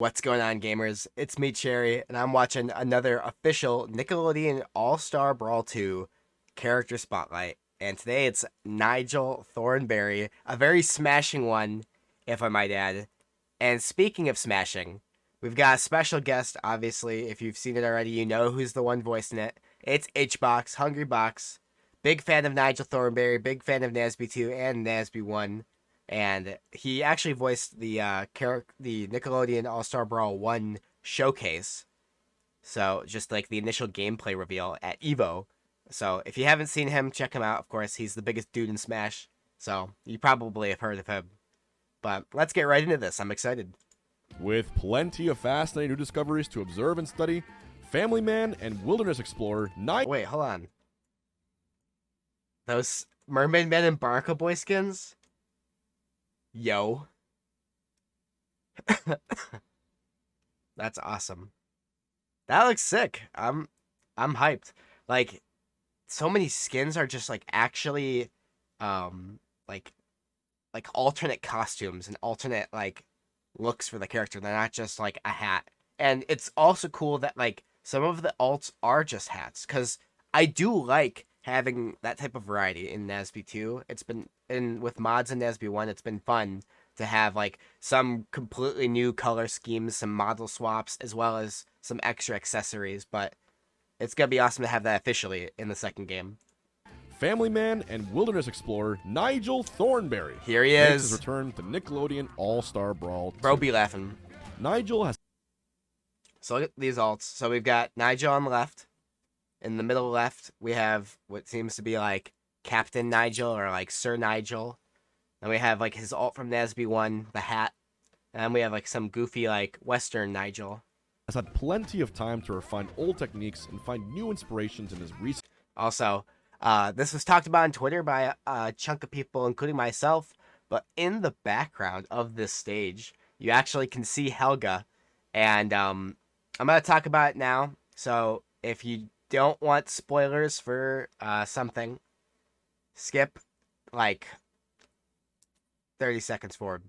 What's going on, gamers? It's me, Cherry, and I'm watching another official Nickelodeon All-Star Brawl 2 character spotlight. And today it's Nigel Thornberry, a very smashing one, if I might add. And speaking of smashing, we've got a special guest, obviously. If you've seen it already, you know who's the one voicing it. It's Hbox, Hungry Box. Big fan of Nigel Thornberry, big fan of Nasby 2 and Nasby 1. And he actually voiced the the Nickelodeon All-Star Brawl 1 showcase. So just like the initial gameplay reveal at EVO. So if you haven't seen him, check him out. Of course, he's the biggest dude in Smash. So you probably have heard of him. But let's get right into this. I'm excited. With plenty of fascinating new discoveries to observe and study, family man and wilderness explorer Nigel. Wait, hold on. Those Mermaid Man and Barnacle Boy skins? Yo. That's awesome. That looks sick. I'm hyped. Like, so many skins are just like actually like alternate costumes and alternate like looks for the character. They're not just like a hat. And it's also cool that like some of the alts are just hats, because I do like having that type of variety in Nasby 2. It's been with mods in Nasby 1, it's been fun to have like some completely new color schemes, some model swaps, as well as some extra accessories. But it's gonna be awesome to have that officially in the second game. Family man and wilderness explorer Nigel Thornberry. Here he makes is. his return to Nickelodeon All-Star Brawl 2. Bro be laughing. Nigel has... So look at these alts. So we've got Nigel on the left. In the middle left, we have what seems to be like Captain Nigel or like Sir Nigel. Then we have like his alt from Nasby 1, the hat. And then we have like some goofy like Western Nigel. has had plenty of time to refine old techniques and find new inspirations in his recent... Also, this was talked about on Twitter by a chunk of people, including myself. But in the background of this stage, you actually can see Helga. And I'm going to talk about it now. So if you don't want spoilers for something, skip like 30 seconds forward.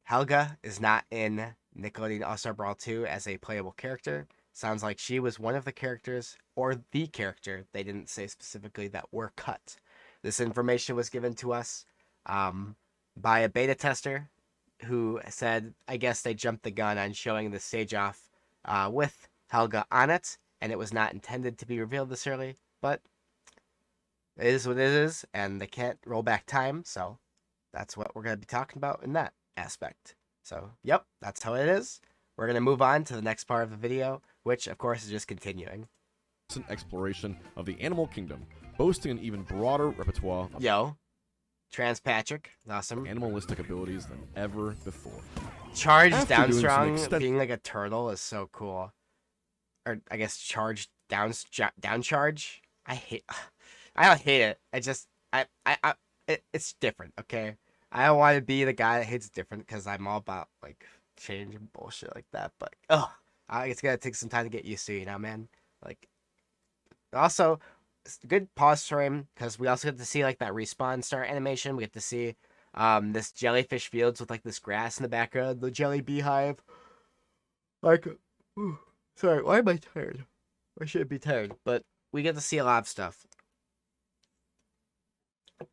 Helga is not in Nickelodeon All-Star Brawl 2 as a playable character. Sounds like she was one of the characters, or the character, they didn't say specifically, that were cut. This information was given to us by a beta tester who said, I guess they jumped the gun on showing the stage off with Helga on it, and it was not intended to be revealed this early, but it is what it is, and they can't roll back time, so that's what we're going to be talking about in that aspect. So, yep, that's how it is. We're going to move on to the next part of the video, which, of course, is just continuing. exploration of the animal kingdom, boasting an even broader repertoire of Yo, Trans Patrick, awesome. animalistic abilities than ever before. Charge After down doing some strong, being like a turtle is so cool. Or, I guess, charge down charge? I don't hate it. It's different, okay? I don't want to be the guy that hates different, because I'm all about, like, change and bullshit like that, but, it's gonna take some time to get used to, you know, man? Like, also, it's a good pause frame, because we also get to see, like, that respawn start animation. We get to see, this jellyfish fields with, like, this grass in the background, the jelly beehive. Like, sorry, why am I tired? I shouldn't be tired, but we get to see a lot of stuff.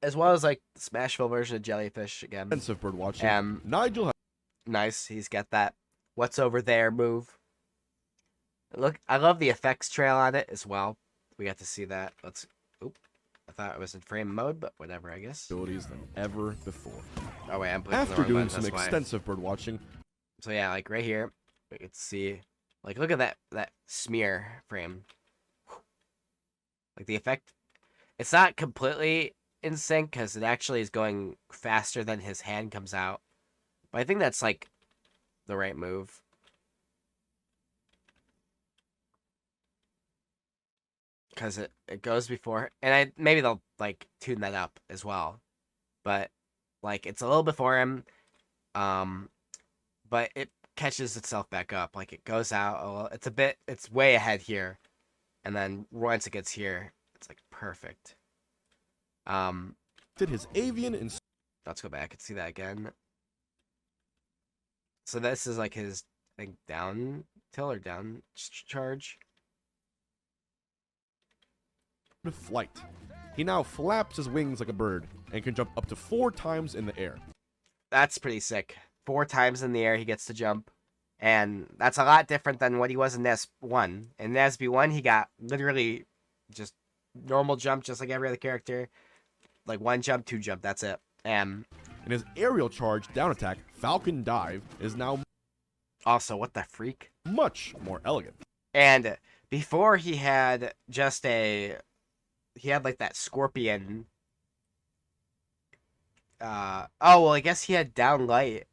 As well as, like, the Smashville version of Jellyfish again. Extensive bird watching. Nigel has... Nice, he's got that what's over there move. Look, I love the effects trail on it as well. We got to see that. Oop. I thought it was in frame mode, but whatever, I guess. abilities than ever before. Oh, wait, I'm putting After the wrong doing buttons, some that's why. extensive bird watching, So, yeah, like, right here, we get to see, like, look at that smear frame. Like, the effect, it's not completely in sync, because it actually is going faster than his hand comes out. But I think that's, like, the right move. Because it goes before, and maybe they'll, like, tune that up as well. But, like, it's a little before him, but it catches itself back up. Like, it goes out, it's way ahead here. And then once it gets here, it's, like, perfect. did his avian and Let's go back and see that again. So this is like his I think down tilt or down charge. Flight. He now flaps his wings like a bird and can jump up to 4 times in the air. That's pretty sick. 4 times in the air he gets to jump. And that's a lot different than what he was in NES1. In NES1, he got literally just normal jump, just like every other character. Like 1 jump, 2 jump, that's it. And his aerial charge down attack, Falcon Dive, is now also, what the freak? Much more elegant. And before he had just he had like that scorpion. Oh, well, I guess he had down light.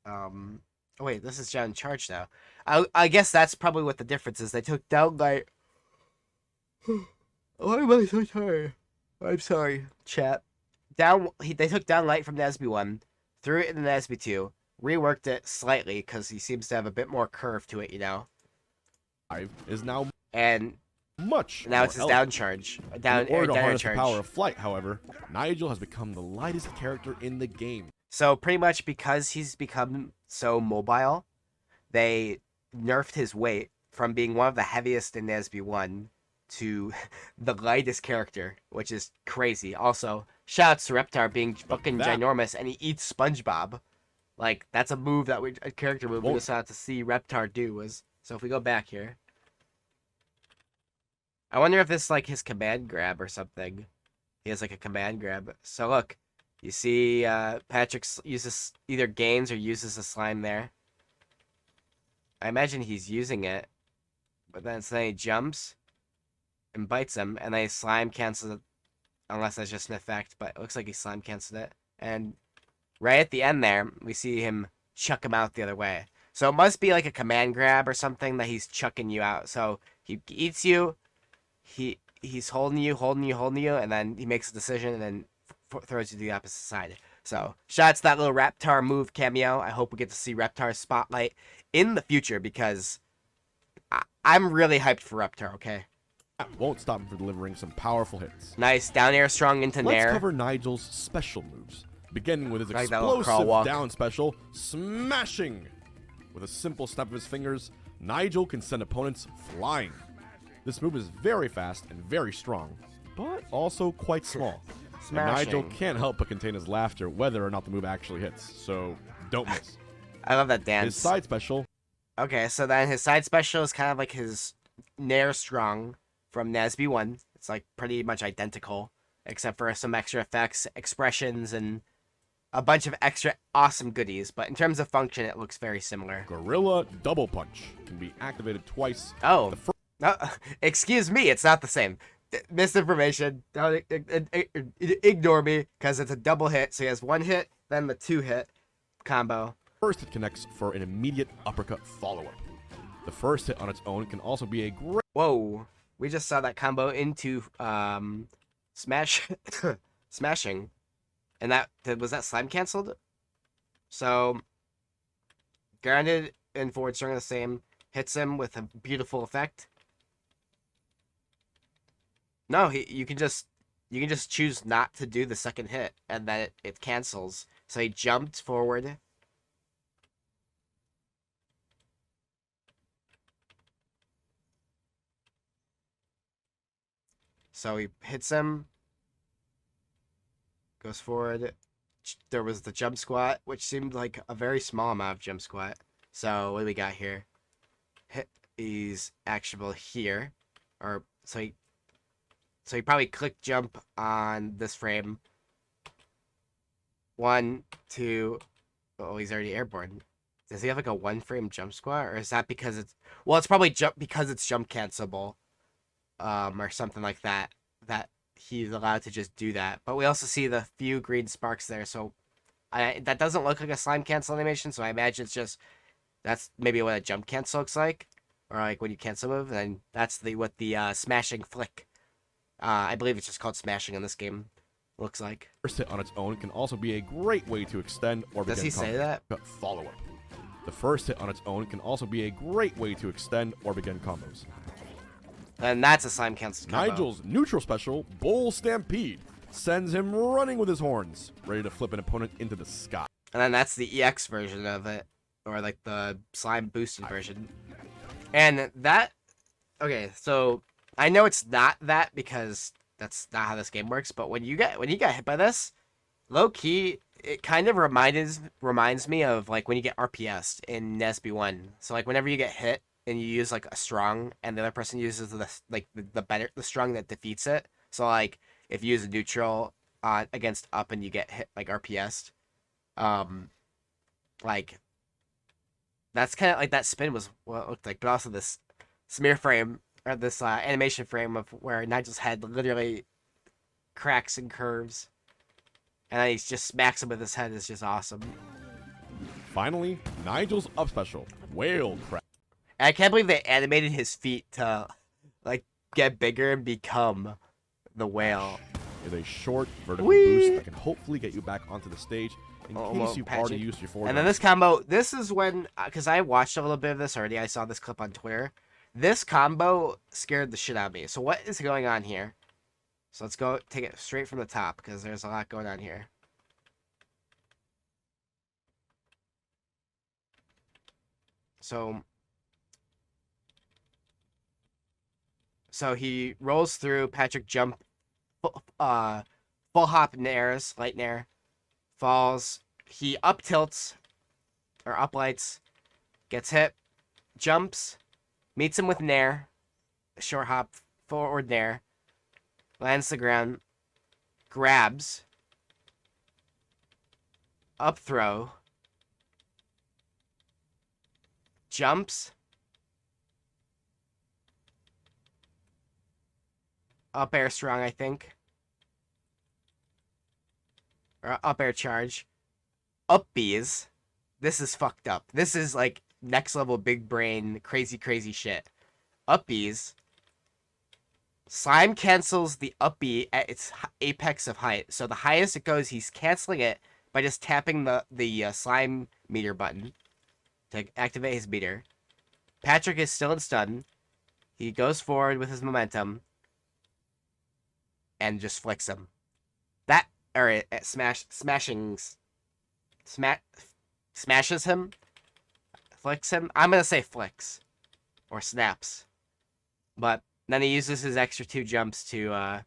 Oh, wait, this is down charge now. I guess that's probably what the difference is. They took down light. Why am I so tired? I'm sorry, chat. They took down light from NESB1, threw it in the NESB2, reworked it slightly because he seems to have a bit more curve to it, you know. Is now and much now it's his down charge, down in order to down harness charge. The power of flight. However, Nigel has become the lightest character in the game. So pretty much because he's become so mobile, they nerfed his weight from being one of the heaviest in NESB1 to the lightest character, which is crazy. Also, shoutouts to Reptar being fucking ginormous, and he eats SpongeBob. Like, that's a move that a character move we just had to see Reptar do. Was so if we go back here, I wonder if this is like his command grab or something. He has like a command grab. So look, you see Patrick uses either gains or uses a slime there. I imagine he's using it, but then he jumps and bites him, and then slime cancels it, unless that's just an effect, but it looks like he slime canceled it. And right at the end there, we see him chuck him out the other way. So it must be like a command grab or something that he's chucking you out. So he eats you, he's holding you, and then he makes a decision and then throws you to the opposite side. So shout out to that little Reptar move cameo. I hope we get to see Reptar's spotlight in the future because I'm really hyped for Reptar, okay? Won't stop him from delivering some powerful hits. Nice down air strong into nair. Let's cover Nigel's special moves, beginning with his like explosive down special, smashing. With a simple snap of his fingers, Nigel can send opponents flying. This move is very fast and very strong, but also quite small. And Nigel can't help but contain his laughter whether or not the move actually hits, so don't miss. I love that dance. His side special. Okay, so then his side special is kind of like his nair strong from NESB1. It's like pretty much identical, except for some extra effects, expressions, and a bunch of extra awesome goodies. But in terms of function, it looks very similar. Gorilla Double Punch can be activated twice. Oh, no, excuse me, it's not the same. Misinformation. Don't ignore me, because it's a double hit. So he has 1 hit, then the 2-hit combo. First hit connects for an immediate uppercut follow-up. The first hit on its own can also be a great... Whoa. We just saw that combo into smashing. And was that slime canceled? So grounded and forward strong are the same. Hits him with a beautiful effect. No, you can just choose not to do the second hit, and then it cancels. So he jumped forward. So he hits him, goes forward. There was the jump squat, which seemed like a very small amount of jump squat. So what do we got here? He's actionable here, or so he probably clicked jump on this frame. 1, 2. Oh, he's already airborne. Does he have like a 1-frame jump squat, or is that because it's probably because it's jump cancelable, or something like that he's allowed to just do that. But we also see the few green sparks there, so that doesn't look like a slime cancel animation. So I imagine that's maybe what a jump cancel looks like, or like when you cancel move, and that's what the smashing flick. I believe it's just called smashing in this game. Looks like. First hit on its own can also be a great way to extend or begin. Does he say that? Follow-up. The first hit on its own can also be a great way to extend or begin combos. And that's a slime cancel combo. Nigel's neutral special, Bull Stampede, sends him running with his horns, ready to flip an opponent into the sky. And then that's the EX version of it. or like the slime boosted version. And that, okay, so I know it's not that because that's not how this game works. But when you get hit by this, low key, it kind of reminds me of like when you get RPS'd in Nesby 1. So like whenever you get hit and you use like a strong and the other person uses the strong that defeats it. So like if you use a neutral against up and you get hit like RPS'd, like that's kind of like that spin was what it looked like, but also this smear frame or this animation frame of where Nigel's head literally cracks and curves, and then he just smacks him with his head is just awesome. Finally, Nigel's up special, Whale Crash. And I can't believe they animated his feet to like get bigger and become the whale. Is a short vertical Whee! boost that can hopefully get you back onto the stage in case you've already used your forward. And then this combo, this is when, because I watched a little bit of this already, I saw this clip on Twitter. This combo scared the shit out of me. So what is going on here? So let's go take it straight from the top because there's a lot going on here. So he rolls through, Patrick jump, full hop nairs, light nair, falls, he up tilts, or up lights, gets hit, jumps, meets him with nair, short hop, forward nair, lands the ground, grabs, up throw, jumps, up air strong, I think. Or up air charge. Up B's. This is fucked up. This is like next level big brain, crazy, crazy shit. Up B's. Slime cancels the up B at its apex of height. So the highest it goes, he's canceling it by just tapping the slime meter button to activate his meter. Patrick is still in stun. He goes forward with his momentum and just flicks him. That, or it smashes him, flicks him. I'm gonna say flicks, or snaps, but then he uses his extra 2 jumps to,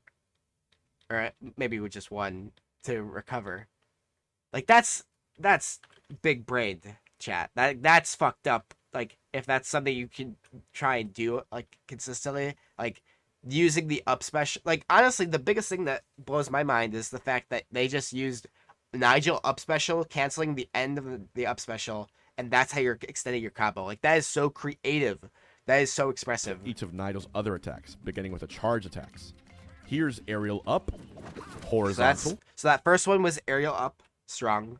or maybe with just 1 to recover. Like that's big brain chat. That's fucked up. Like if that's something you can try and do like consistently, like using the up special. Like honestly, the biggest thing that blows my mind is the fact that they just used Nigel up special, canceling the end of the up special, and that's how you're extending your combo. Like that is so creative. That is so expressive. Each of Nigel's other attacks, beginning with the charge attacks. Here's aerial up, horizontal. So that first one was aerial up, strong.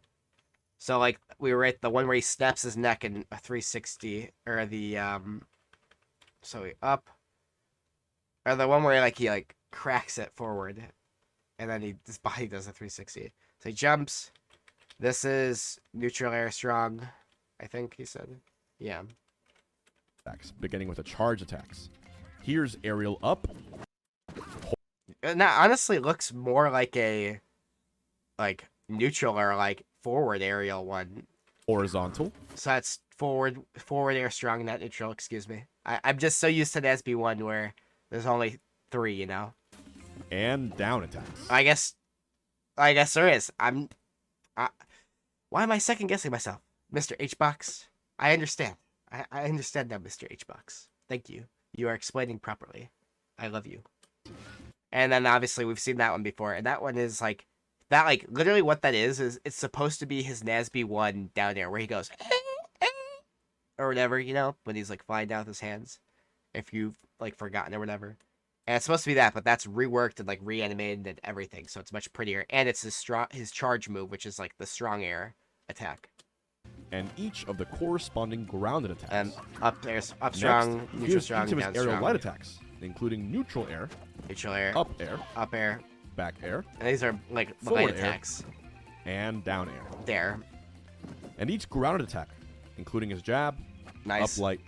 So like we were at the one where he snaps his neck in a 360, or the so he up, or the one where like he like cracks it forward, and then his body does a 360. So he jumps. This is neutral air strong, I think he said. Yeah. Beginning with the charge attacks. Here's aerial up. That honestly looks more like a neutral or like forward aerial one. Horizontal. So that's forward air strong, not neutral. Excuse me. I'm just so used to the SB1 where there's only 3, you know. And down attacks. I guess there is. Why am I second guessing myself, Mr. H-Box? I understand. I understand now, Mr. H-Box. Thank you. You are explaining properly. I love you. And then obviously we've seen that one before, and that one is like that. Like literally, what that is it's supposed to be his Nasby 1 down there where he goes or whatever, you know, when he's like flying down with his hands. If you've like forgotten or whatever, and it's supposed to be that, but that's reworked and like reanimated and everything, so it's much prettier. And it's his charge move, which is like the strong air attack. And each of the corresponding grounded attacks. And up strong, neutral strong, each of his down aerial strong. light attacks, including neutral air, up air, back air, and these are like forward light attacks, and down air. There. And each grounded attack, including his jab, nice, up light,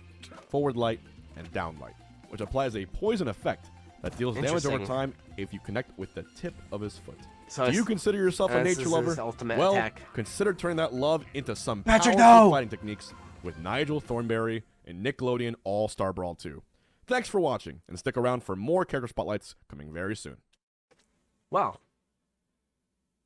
forward light, and down light, which applies a poison effect that deals damage over time if you connect with the tip of his foot. So Do you consider yourself a this nature is lover? his ultimate Well, attack. consider turning that love into some Patrick, powerful no! fighting techniques with Nigel Thornberry and Nickelodeon All-Star Brawl 2. Thanks for watching, and stick around for more character spotlights coming very soon. Well,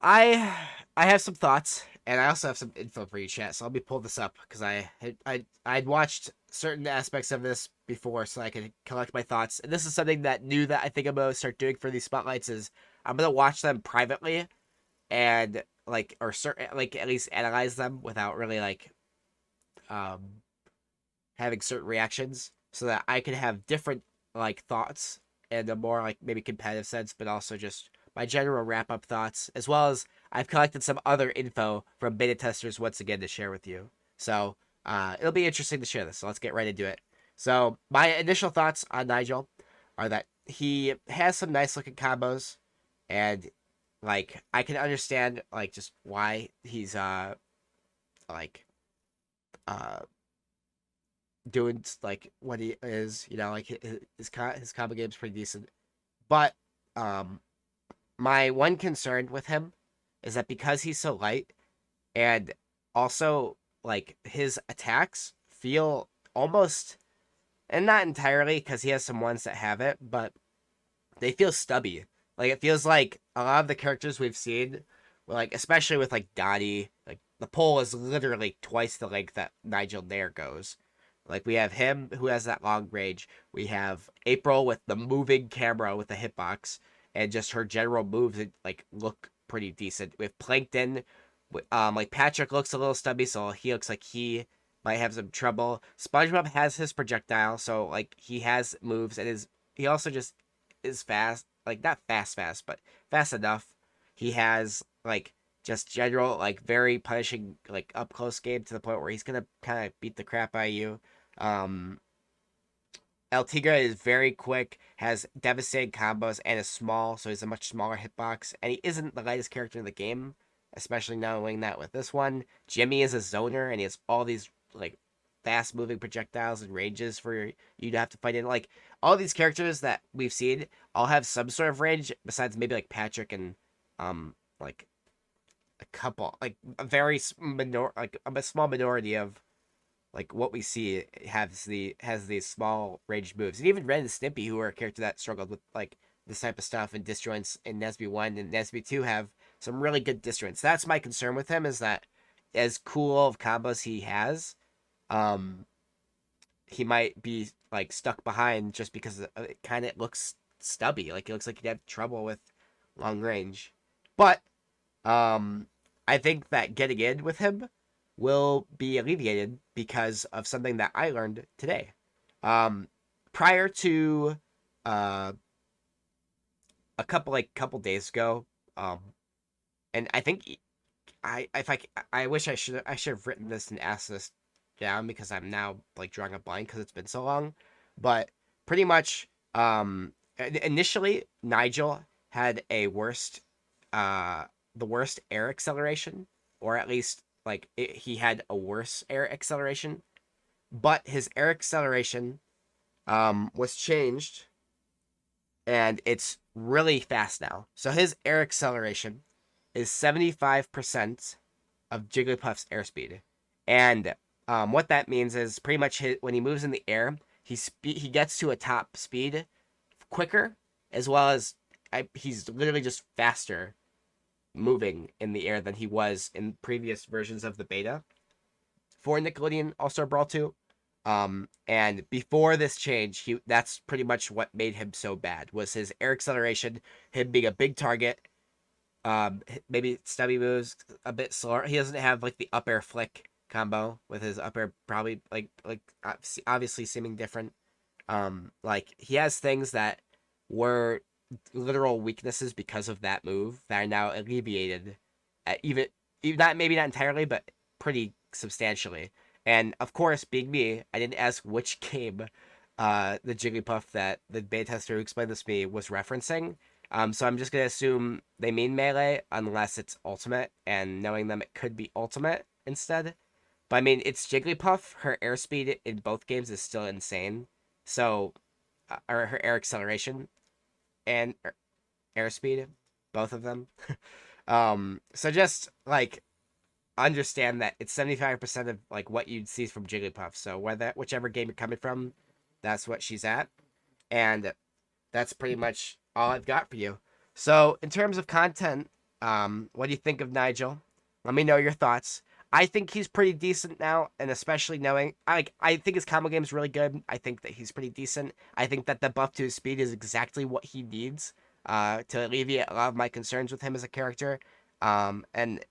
I have some thoughts, and I also have some info for you, chat. So let me pull this up because I'd watched certain aspects of this before, so I could collect my thoughts. And this is something that new that I think I'm gonna start doing for these spotlights is I'm gonna watch them privately and or certain at least analyze them without really um having certain reactions, so that I can have different thoughts and a more maybe competitive sense, but also just my general wrap up thoughts, as well as I've collected some other info from beta testers once again to share with you. So it'll be interesting to share this. So let's get right into it. So my initial thoughts on Nigel are that he has some nice looking combos, and I can understand just why he's like uh doing what he is, his combo game's pretty decent. But my one concern with him is that because he's so light, and also his attacks feel almost, and not entirely because he has some ones that have it, but they feel stubby. It feels like a lot of the characters we've seen, especially with Dottie, the pole is literally twice the length that Nigel Nair goes. We have him who has that long range. We have April with the moving camera with the hitbox, and just her general moves that look pretty decent. We have Plankton, Patrick looks a little stubby, so he looks like he might have some trouble. SpongeBob has his projectile, so he has moves, and he also just is fast, not fast, but fast enough. He has just general very punishing up close game to the point where he's gonna kind of beat the crap out of you. El Tigre is very quick, has devastating combos, and is small, so he's a much smaller hitbox. And he isn't the lightest character in the game, especially knowing that with this one. Jimmy is a zoner, and he has all these fast moving projectiles and ranges for you to have to fight in. All these characters that we've seen all have some sort of range, besides maybe Patrick and a couple, a very a small minority of what we see has these small range moves. And even Ren and Snippy, who are a character that struggled with this type of stuff, and disjoints in Nesby 1 and Nesby 2 have some really good disjoints. That's my concern with him, is that as cool of combos he has, he might be stuck behind just because it kind of looks stubby. It looks like he'd have trouble with long range. But I think that getting in with him will be alleviated because of something that I learned today. Prior to a couple days ago, and I think I wish I should have written this and asked this down, because I'm now drawing a blank because it's been so long. But pretty much, initially Nigel had the worst air acceleration, or at least he had a worse air acceleration. But his air acceleration was changed, and it's really fast now. So his air acceleration is 75% of Jigglypuff's airspeed. And what that means is pretty much when he moves in the air, he gets to a top speed quicker, as well as he's literally just faster moving in the air than he was in previous versions of the beta for Nickelodeon All-Star Brawl 2. And before this change, that's pretty much what made him so bad, was his air acceleration, him being a big target, maybe stubby moves, a bit slower. He doesn't have the up air flick combo, with his up air probably obviously seeming different. He has things that were literal weaknesses because of that move that are now alleviated, even not maybe not entirely, but pretty substantially. And of course, being me, I didn't ask which game the Jigglypuff that the beta tester who explained this to me was referencing. So I'm just gonna assume they mean Melee, unless it's Ultimate, and knowing them, it could be Ultimate instead. But I mean, it's Jigglypuff. Her airspeed in both games is still insane. So, or her air acceleration and airspeed. both of them. So just like understand that it's 75% of like what you'd see from Jigglypuff. So whichever game you're coming from, that's what she's at. And that's pretty much all I've got for you. So in terms of content, what do you think of Nigel? Let me know your thoughts. I think he's pretty decent now, and especially knowing I think his combo game is really good. I think that he's pretty decent. I think that the buff to his speed is exactly what he needs to alleviate a lot of my concerns with him as a character. And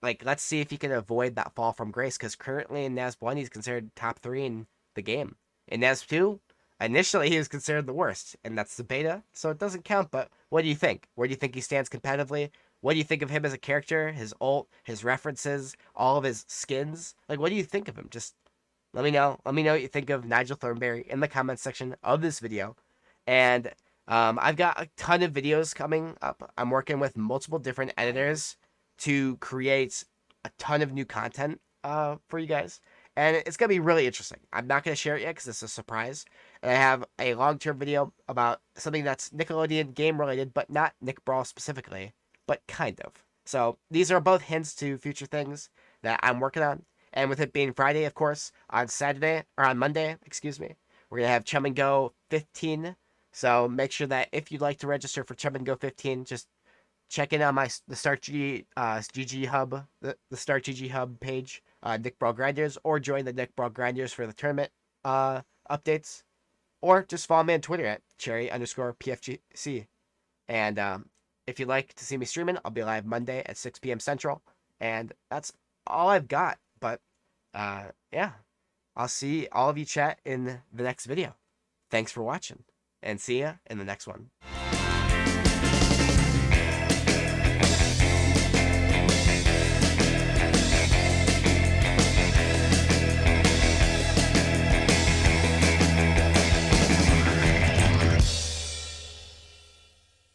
like let's see if he can avoid that fall from grace, because currently in NASB 1 he's considered top 3 in the game. In NASB 2, initially he was considered the worst, and that's the beta, so it doesn't count. But what do you think? Where do you think he stands competitively? What do you think of him as a character? His ult, his references, all of his skins? Like, what do you think of him? Just let me know. Let me know what you think of Nigel Thornberry in the comments section of this video. And I've got a ton of videos coming up. I'm working with multiple different editors to create a ton of new content for you guys. And it's going to be really interesting. I'm not going to share it yet because it's a surprise. And I have a long-term video about something that's Nickelodeon game related, but not Nick Brawl specifically, but kind of. So these are both hints to future things that I'm working on. And with it being Friday, of course, on Monday, excuse me, we're going to have Chum and Go 15. So make sure that if you'd like to register for Chum and Go 15, just check in on the Start GG Hub, the Start GG Hub page, Nick Brawl Grinders, or join the Nick Brawl Grinders for the tournament updates, or just follow me on Twitter at cherry_PFGC. And if you'd like to see me streaming, I'll be live Monday at 6 p.m. Central, and that's all I've got. But yeah, I'll see all of you chat in the next video. Thanks for watching, and see ya in the next one.